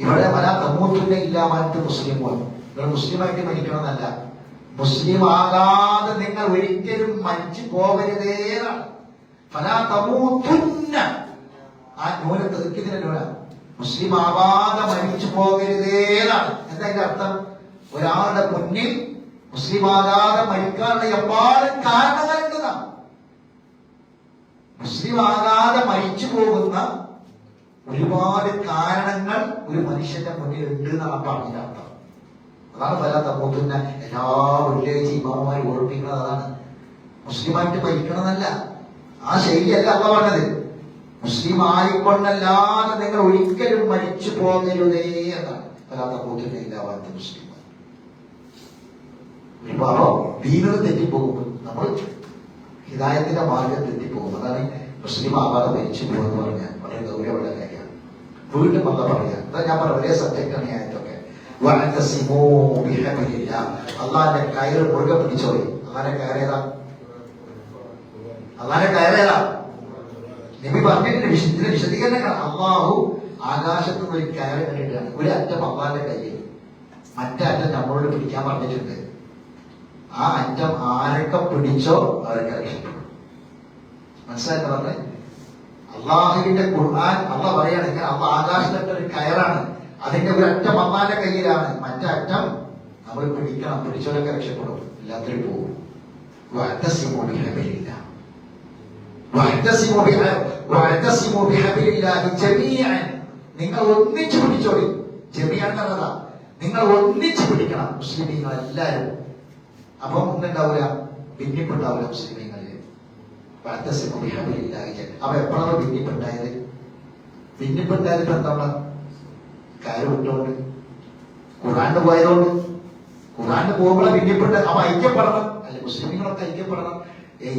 ഇവിടെ വല തമൂത്തുന്ന ഇല്ലാമാനത്ത് മുസ്ലിം പോലും നിങ്ങൾ മുസ്ലിമായിട്ട് മരിക്കണമെന്നല്ല. മുസ്ലിം ആകാതെ നിങ്ങൾ ഒരിക്കലും മരിച്ചു പോകരുതേന്നാണ്. ഫലാ തമൂതുന്ന, ആ നൂന തെക്കിതിന്റെ നൂന, മുസ്ലിം ആവാതെ മരിച്ചു പോകരുതേന്നാണ്. എന്താ അതിന്റെ അർത്ഥം? ഒരാളുടെ മുന്നിൽ മുസ്ലിം ആകാതെ മരിക്കാനുള്ള എപ്പാടും കാരണങ്ങളുണ്ടെന്നാണ്. മുസ്ലിം ആകാതെ മരിച്ചു പോകുന്ന ഒരുപാട് കാരണങ്ങൾ ഒരു മനുഷ്യന്റെ മുന്നിൽ ഉണ്ട് എന്നാണ് പറഞ്ഞതിന്റെ അർത്ഥം. അതാണ് പല തമൂത്തുന്ന എല്ലാ വെള്ളിയാഴ്ച ഇമാമാര് ഓർപ്പിക്കുന്നത്. അതാണ് മുസ്ലിമായിട്ട് മരിക്കണമെന്നല്ല, ആ ശൈലിയല്ല അല്ല പറഞ്ഞത്. മുസ്ലിം ആയിക്കൊണ്ടല്ലാതെ നിങ്ങൾ ഒരിക്കലും മരിച്ചു പോകരുതേ എന്നാണ്. പല തമൂത്തുന്ന ഇല്ലാവാത്ത മുസ്ലിം ഒരുപാടോ ദീനത തെറ്റിപ്പോകുമ്പോൾ നമ്മൾ ഹിദായത്തിന്റെ മാർഗം തെറ്റിപ്പോകും. അതാണ് മുസ്ലിം ആവാതെ മരിച്ചു പോകുമെന്ന് പറഞ്ഞാൽ വളരെ ഗൗരവമുള്ള കാര്യമാണ്. വീണ്ടും വന്ന പറയാം, അതാ ഞാൻ പറഞ്ഞ വലിയ സബ്ജക്റ്റാണ് ഈ ആയത്തൊക്കെ. അള്ളാന്റെ കയറ് മുറുകെ പിടിച്ചോളി. അള്ളാന്റെ കയറേതാ? അള്ളാന്റെ കയറേതാ? നബി പറഞ്ഞിട്ട് ഇതിന്റെ വിശദീകരണങ്ങൾ. അള്ളാഹു ആകാശത്ത് ഒരു കയറ് കണ്ടിട്ടാണ്. ഒരു അറ്റം അള്ളാന്റെ കയ്യിൽ, മറ്റേ അറ്റം നമ്മളോട് പിടിക്കാൻ പറഞ്ഞിട്ടുണ്ട്. ആ അറ്റം ആരൊക്കെ പിടിച്ചോ അവരൊക്കെ രക്ഷപ്പെടും. മനസ്സിലാക്കി പറഞ്ഞേ? അള്ളാഹുവിന്റെ ഖുർആൻ അള്ളാഹ് പറയുകയാണെങ്കിൽ അള്ളാഹ് ആകാശത്തെ ഒരു കയറാണ്, അതിന്റെ ഒരു അറ്റം അള്ളാന്റെ കയ്യിലാണ്, മറ്റേ അറ്റം നമ്മൾ പിടിക്കണം. പിടിച്ചവരൊക്കെ രക്ഷപ്പെടും, എല്ലാത്തിനും പോകും. നിങ്ങൾ ഒന്നിച്ചു പിടിച്ചോളി. ജമീഅൻ എന്നതാ, നിങ്ങൾ ഒന്നിച്ചു പിടിക്കണം മുസ്ലിമീങ്ങൾ എല്ലാവരും. അപ്പം ഒന്നുണ്ടാവില്ല, ഭിന്നിപ്പുണ്ടാവില്ല മുസ്ലിമീങ്ങളിൽ. അപ്പൊ എപ്പോഴാണ് ഭിന്നിപ്പുണ്ടായത്? ഭിന്നിപ്പുണ്ടായത് ഇപ്പൊ എന്താ? കയറ് വിട്ടോണ്ട്, ഖുർആന് പോയതുകൊണ്ട്. ഖുർആന് പോകുമ്പോഴാണ് ഭിന്നിപ്പുണ്ട്. അപ്പൊ ഐക്യപ്പെടണം അല്ലെ? മുസ്ലിമീങ്ങളൊക്കെ ഐക്യപ്പെടണം.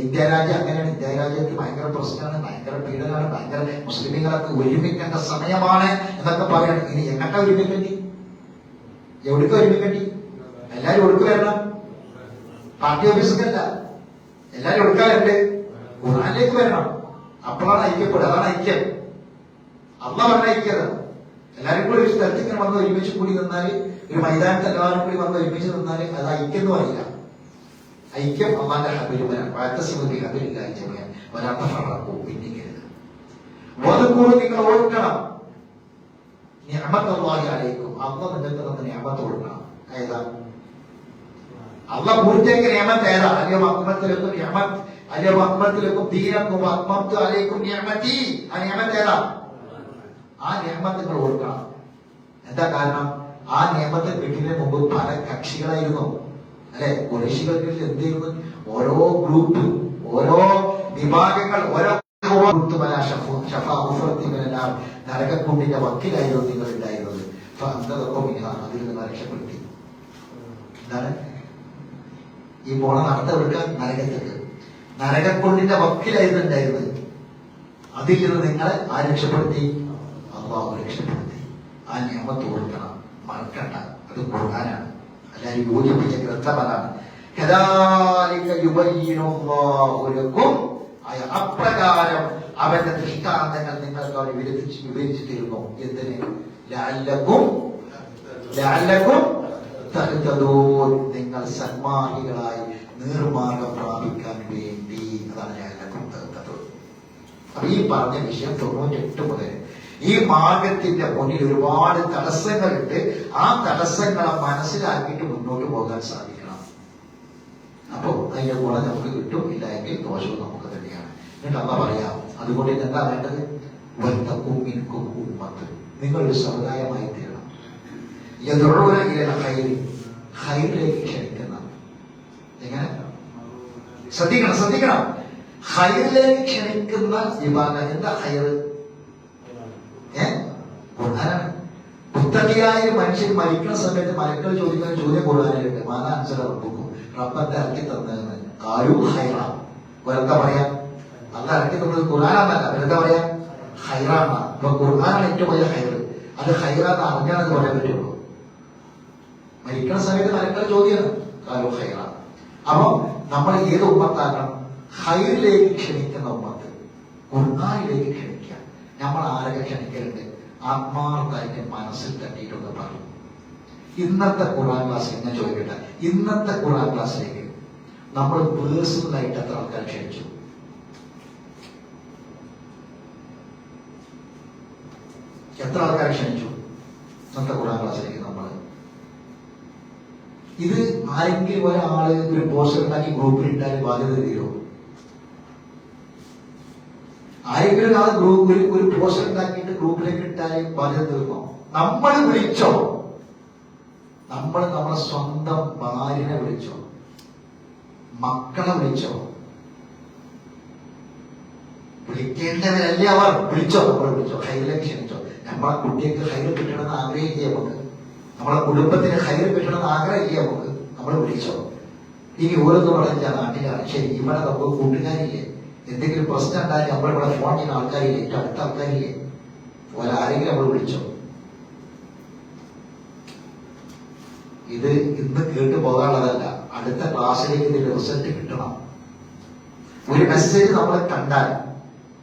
ഇന്ത്യ രാജ്യം അങ്ങനെയാണ്. ഇന്ത്യ രാജ്യത്ത് ഭയങ്കര പ്രശ്നമാണ്, ഭയങ്കര പീഡനമാണ്, ഭയങ്കര മുസ്ലിമീങ്ങളൊക്കെ ഒരുമിക്കേണ്ട സമയമാണ് എന്നൊക്കെ പറയണം. ഇനി എങ്ങോട്ടാ ഒരുമിക്കേണ്ടി? എവിടേക്ക് ഒരുമിക്കേണ്ടി? എല്ലാരും ഒടുക്ക് വരണം. പാർട്ടി ഓഫീസൊക്കെയല്ല, എല്ലാരും ഒടുക്കാറുണ്ട്. ഖുർആനിലേക്ക് വരണം. അപ്പോഴാണ് ഐക്യപ്പെടുക. അതാണ് ഐക്യം. അള്ളാഹ് പറഞ്ഞ ഐക്യത. എല്ലാരും കൂടി ഒരു സ്ഥലത്ത് ഇങ്ങനെ വന്ന് ഒരുമിച്ച് കൂടി നിന്നാല്, ഒരു മൈതാനത്ത് എല്ലാവരും കൂടി വന്ന് ഒരുമിച്ച് നിന്നാല് അത് ഐക്യം എന്ന് പറയില്ല. ഐക്യം അള്ളാന്റെ ഹബിലുമനാണ്. ഭിന്നിക്കരുത്. വധുക്കൂട് നിങ്ങൾ ഓർക്കണം. നിഅമത്തുല്ലാഹി അലൈക്കും, അള്ളാഹ് നിങ്ങൾക്ക് തന്ന നിഅമത്ത് ഓർക്കണം. ഏതാ? അള്ളാഹ് പൂർത്തിയാക്കിയ നിഅമത്ത് ഏതാ? അലിയം അക്മത്തിലേക്കും നിഅമത്ത്, അലിയം അക്മത്തിലേക്കും ദീനക്കും അക്മത്തു അലൈക്കും നിഅമതി. ആ നിഅമത്ത് ഏതാ? ആ നിയമത്ത് നിങ്ങൾ ഓർക്കണം. എന്താ കാരണം? ആ നിയമത്തെ കിട്ടുന്നതിന് മുമ്പ് പല കക്ഷികളായിരുന്നു അല്ലെ? കുറേശികൾക്ക് എന്തായിരുന്നു? ഓരോ ഗ്രൂപ്പ്, ഓരോ വിഭാഗങ്ങൾ, ഓരോ നരകക്കുണ്ടിന്റെ വക്കിലായിരുന്നു നിങ്ങൾ ഉണ്ടായിരുന്നത്. അതിൽ നിന്ന് രക്ഷപ്പെടുത്തി. എന്താണ് ഈ പോണ നടത്തെടുക്കാൻ? നരകത്തേക്ക്. നരകക്കുണ്ടിന്റെ വക്കിലായിരുന്നു ഉണ്ടായിരുന്നത്. അതിൽ നിന്ന് നിങ്ങളെ ആ രക്ഷപ്പെടുത്തി, അള്ളാഹു രക്ഷപ്പെടുത്തി. ആ നിയമത്ത് ഓർക്കണം, മറക്കണ്ട. അത് ഖുർആനാണ്, എല്ലാവരും യോജിപ്പിച്ച ഗ്രന്ഥമതാണ്. അപ്രകാരം അവന്റെ ദൃഷ്ടാന്തങ്ങൾ നിങ്ങൾക്ക് അവർ വിവരിച്ചു തരുന്നു. എന്തിന്? നിങ്ങൾ സന്മാർഗികളായി നീർമാർഗം പ്രാപിക്കാൻ വേണ്ടി. അതാണ് ലഅല്ലക്കും തഹ്തദൂൻ. അപ്പൊ ഈ പറഞ്ഞ വിഷയം 98 മുതൽ ഈ മാർഗത്തിന്റെ മുന്നിൽ ഒരുപാട് തടസ്സങ്ങളുണ്ട്. ആ തടസ്സങ്ങളെ മനസ്സിലാക്കിയിട്ട് മുന്നോട്ട് പോകാൻ സാധിക്കണം. അപ്പോ അതിന്റെ ഗുണം നമുക്ക് കിട്ടും, ഇല്ല എങ്കിൽ ദോഷവും നമുക്ക് തന്നെയാണ്. എന്നിട്ട് അമ്മ പറയാം, അതുകൊണ്ട് എന്താ വേണ്ടത്? ഉമ്മത്ത്, നിങ്ങളൊരു സമുദായമായി തീരണം. ഹൈറിലേക്ക് ക്ഷണിക്കുന്ന. എങ്ങനെ? ശ്രദ്ധിക്കണം, ശ്രദ്ധിക്കണം. ഹൈറിലേക്ക് ക്ഷണിക്കുന്ന വിഭാഗം. എന്താ ഹൈർ? ഖുർആനാണ്. മുത്തഖിയായ മനുഷ്യൻ മരിക്കുന്ന സമയത്ത് മലക്കൾ ചോദിക്കുന്ന ചോദ്യം ഖുർആനിലുണ്ട്. മാതാ അൻസല റബ്ബുക്കും, റബ്ബന്റെ ഇറക്കി തന്നതെന്ന്. കാലു ഹൈറ. വെറുതെ പറയാം, അല്ല ഇറക്കി തന്നത് ഖുർആനാന്നല്ല, വെറുതെ പറയാം ഹൈറാണ്. അപ്പൊ ഖുർആനാണ് ഏറ്റവും വലിയ ഹൈറ്. അത് ഹൈറാന്ന് അറിഞ്ഞാൽ പറയാൻ പറ്റുള്ളൂ. മരിക്കുന്ന സമയത്ത് മലക്കൾ ചോദ്യമാണ് കാലു ഹൈറ. അപ്പൊ നമ്മൾ ഏത് ഉമ്മത്താക്കണം? ഹൈറിലേക്ക് ക്ഷണിക്കുന്ന ഉമ്മത്ത്, ഖുർആനിലേക്ക് ക്ഷണിക്കുക. നമ്മൾ ആരൊക്കെ ക്ഷണിക്കലുണ്ട്? ആത്മാർത്ഥമായിട്ട് മനസ്സിൽ തട്ടിയിട്ടൊന്ന് പറയും. ഇന്നത്തെ ഖുർആൻ ക്ലാസ്സിൽ ഞാൻ ചോദിക്കട്ടെ, ഇന്നത്തെ ഖുർആൻ ക്ലാസ്സിലേക്ക് നമ്മൾ പേഴ്സണലായിട്ട് എത്ര ആൾക്കാർ ക്ഷണിച്ചു? എത്ര ആൾക്കാർ ക്ഷണിച്ചു ഇന്നത്തെ ഖുർആൻ ക്ലാസ്സിലേക്ക്? നമ്മൾ ഇത് ആരെങ്കിലും ഒരാള് ഒരു പോസ്റ്റർ ഉണ്ടാക്കി ഗ്രൂപ്പിൽ ഇട്ടാൽ ബാധ്യത തീരുമോ? ആരെങ്കിലും ആ ഗ്രൂപ്പിൽ ഒരു പോസ്റ്റർ ഉണ്ടാക്കിയിട്ട് ഗ്രൂപ്പിലേക്ക് ഇട്ടാൽ ബാധ്യത തീർന്നോ? നമ്മൾ വിളിച്ചോ? നമ്മൾ നമ്മളെ സ്വന്തം ഭാര്യനെ വിളിച്ചോ? മക്കളെ വിളിച്ചോ? വിളിക്കേണ്ടവരല്ലേ അവർ? വിളിച്ചോ? നമ്മൾ വിളിച്ചോ? ഹൈറിലേക്ക് ക്ഷണിച്ചോ? നമ്മളെ കുട്ടികൾക്ക് ഹൈർ കിട്ടണമെന്ന് ആഗ്രഹിക്കുക നമുക്ക്, നമ്മളെ കുടുംബത്തിന് ഹൈർ കിട്ടണമെന്ന് ആഗ്രഹിക്കുക നമുക്ക്, നമ്മൾ വിളിച്ചോ? ഇനി ഓരോന്ന് പറഞ്ഞ നാട്ടിലാണ്, ശരി, ഇവിടെ നമുക്ക് കൂട്ടുകാരില്ലേ, എന്തെങ്കിലും പ്രശ്നം ഉണ്ടായാൽ നമ്മളിവിടെ ഫോൺ ചെയ്യുന്ന ആൾക്കാരില്ലേ, ഏറ്റവും അടുത്ത ആൾക്കാരില്ലേ, പോലെ ആരെങ്കിലും നമ്മൾ വിളിച്ചോ? ഇത് ഇന്ന് കേട്ടു പോകാനുള്ളതല്ല, അടുത്ത ക്ലാസ്സിലേക്ക് ഇതിന്റെ റിസൾട്ട് കിട്ടണം. ഒരു മെസ്സേജ് നമ്മൾ കണ്ടാൽ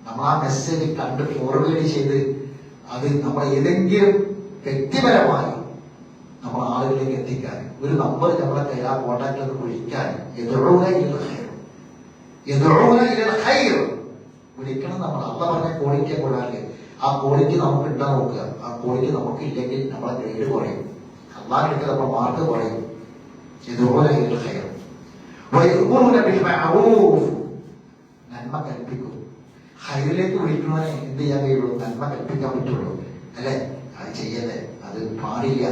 നമ്മൾ ആ മെസ്സേജ് കണ്ട് ഫോർവേഡ് ചെയ്ത് അത് നമ്മൾ ഏതെങ്കിലും വ്യക്തിപരമായി നമ്മൾ ആളുകളിലേക്ക് എത്തിക്കാൻ ഒരു നമ്പർ നമ്മളെ കയ്യിൽ ആ കോൺടാക്റ്റിൽ വിളിക്കാൻ വിളിക്കണം. നമ്മൾ അല്ല പറഞ്ഞ ക്വാളിറ്റിയെ കൂടാതെ ആ ക്വാളിറ്റി നമുക്ക് ഉണ്ടാ നോക്കുക. ആ ക്വാളിറ്റി നമുക്ക് ഇല്ലെങ്കിൽ നമ്മളെ ഗ്രേഡ് കുറയും, അള്ളാഹിലേക്ക് നമ്മുടെ മാർക്ക് കുറയും. ഇതുപോലെ നന്മ കൽപ്പിക്കും. ഹൈറിലേക്ക് വിളിക്കുന്നവനെ എന്ത് ചെയ്യാൻ കഴിയുള്ളൂ? നന്മ കൽപ്പിക്കാൻ പറ്റുള്ളൂ, അല്ലെ? അത് ചെയ്യല്ലേ, അത് പാടില്ല.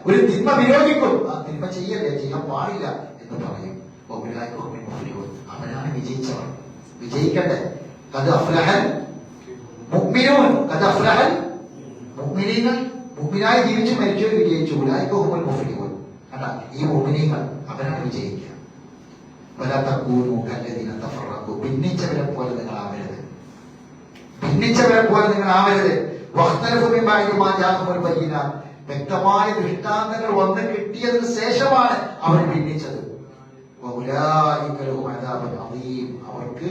ഒരു തിന്മ വിരോധിക്കും, ആ തിന്മ ചെയ്യല്ലേ, ചെയ്യാൻ പാടില്ല എന്ന് പറയും. അവനാണ് വിജയിച്ചവർ. വിജയിക്കട്ടെ. മുഅ്മിനായി ജീവിച്ച് മരിച്ചവർ വിജയിച്ചു. ഉലൈകഹുമുൽ മുഫ്ലിഹൂൻ. കണ്ടാ, ഈ മുഅ്മിനീങ്ങൾ അവരാണ് വിജയിക്കുക. വലാ തകൂനൂ കല്ലദീന തഫറഖൂ. ഭിന്നിച്ചവരെ പോലെ നിങ്ങൾ ആവരുത്, ഭിന്നിച്ചവരെ പോലെ നിങ്ങൾ ആവരുത്. വഖ്തലഫൂ മിൻ ബഅദി മാ ജാഅഹുമുൽ ബയ്യിനാത്ത്. വ്യക്തമായ ദൃഷ്ടാന്തങ്ങൾ വന്ന് കിട്ടിയതിന് ശേഷമാണ് അവർ ഭിന്നിച്ചത്. വഉലൈക ലഹും അദാബുൻ അദീം. അവർക്ക്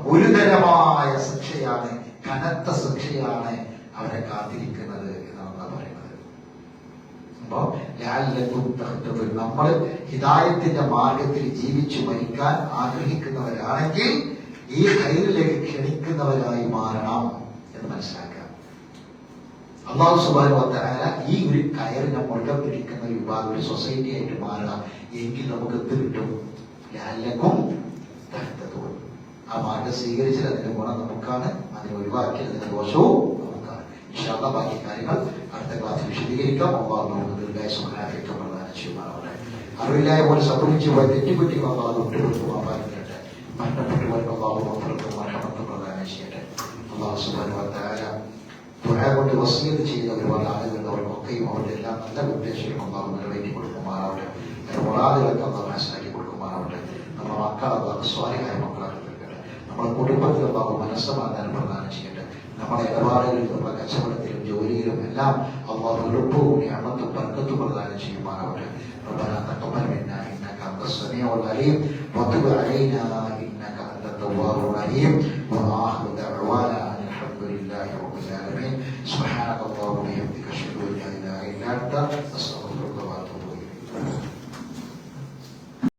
ഗുരുതരമായ ശിക്ഷയാണ്, കനത്ത ശിക്ഷയാണ് അവരെ കാത്തിരിക്കുന്നത് എന്നാണ് പറയുന്നത്. അപ്പോ നമ്മൾ ഹിദായത്തിന്റെ മാർഗത്തിൽ ജീവിച്ചു മരിക്കാൻ ആഗ്രഹിക്കുന്നവരാണെങ്കിൽ ഈ ഖൈറിലേക്ക് ക്ഷണിക്കുന്നവരായി മാറണം എന്ന് മനസ്സിലാക്കുക. അല്ലാഹു സുബ്ഹാനഹു വ തആല ഈ ഒരു കയറിനെ മുറുകെ പിടിക്കുന്ന ഒരു വിഭാഗം, ഒരു സൊസൈറ്റി ആയിട്ട് മാറണം. എങ്കിൽ നമുക്ക് എന്ത് കിട്ടും? ലഅല്ലകും തഹ്തദൂൻ. ആ മാർഗം സ്വീകരിച്ചാൽ അതിന്റെ ഗുണം നമുക്കാണ്, അതിനെ ഒഴിവാക്കിയാൽ അതിന്റെ ദോഷവും നമുക്കാണ്. ഇൻഷാ അല്ലാഹ് ബാക്കി കാര്യങ്ങൾ അടുത്ത ക്ലാസ്സിൽ വിശദീകരിക്കാം. അല്ലാഹു നമുക്ക് ദീർഘായുസ്സും ആഫിയത്തും പ്രദാനം ചെയ്യുമാറാവട്ടെ. അറിവില്ലായ പോലെ സംഭവിച്ചു പോയ തെറ്റുപറ്റികൾ അല്ലാഹു വിട്ടുകൊടുക്കുമാറാകട്ടെ. മരണപ്പെട്ടവർക്ക് അല്ലാഹു മഗ്ഫിറത്തും റഹ്മത്തും പ്രദാനം ചെയ്യട്ടെ. അല്ലാഹു സുബ്ഹാനഹു വ തആല ദുആ കൊണ്ട് വസിയത്ത് ചെയ്ത ഒരുപാട് ആളുകൾ, അവർക്കൊക്കെയും അവരുടെ എല്ലാ നല്ല ഉദ്ദേശങ്ങളും അല്ലാഹു നിറവേറ്റി കൊടുക്കുമാറാവട്ടെ. മുറാദുകളൊക്കെ അല്ലാഹു മനസ്സിലാക്കി കൊടുക്കുമാറാവട്ടെ. നമ്മുടെ മക്കൾ അല്ലാഹു സ്വാലിഹായ മക്കളാക്കി തീർക്കട്ടെ. നമ്മുടെ കുടുംബത്തിൽ അല്ലാഹു മനസ്സമാധാനം പ്രദാനം ചെയ്യട്ടെ. നമ്മുടെ ഇടപാടുകളിലും നമ്മുടെ കച്ചവടത്തിലും ജോലിയിലും എല്ലാം അല്ലാഹു എളുപ്പവും നിഅമത്തും ബർക്കത്തും പ്രദാനം ചെയ്യുമാറാവട്ടെ. ربنا تقبل منا انك انت السميع العليم وتب علينا انك انت التواب الرحيم. واخر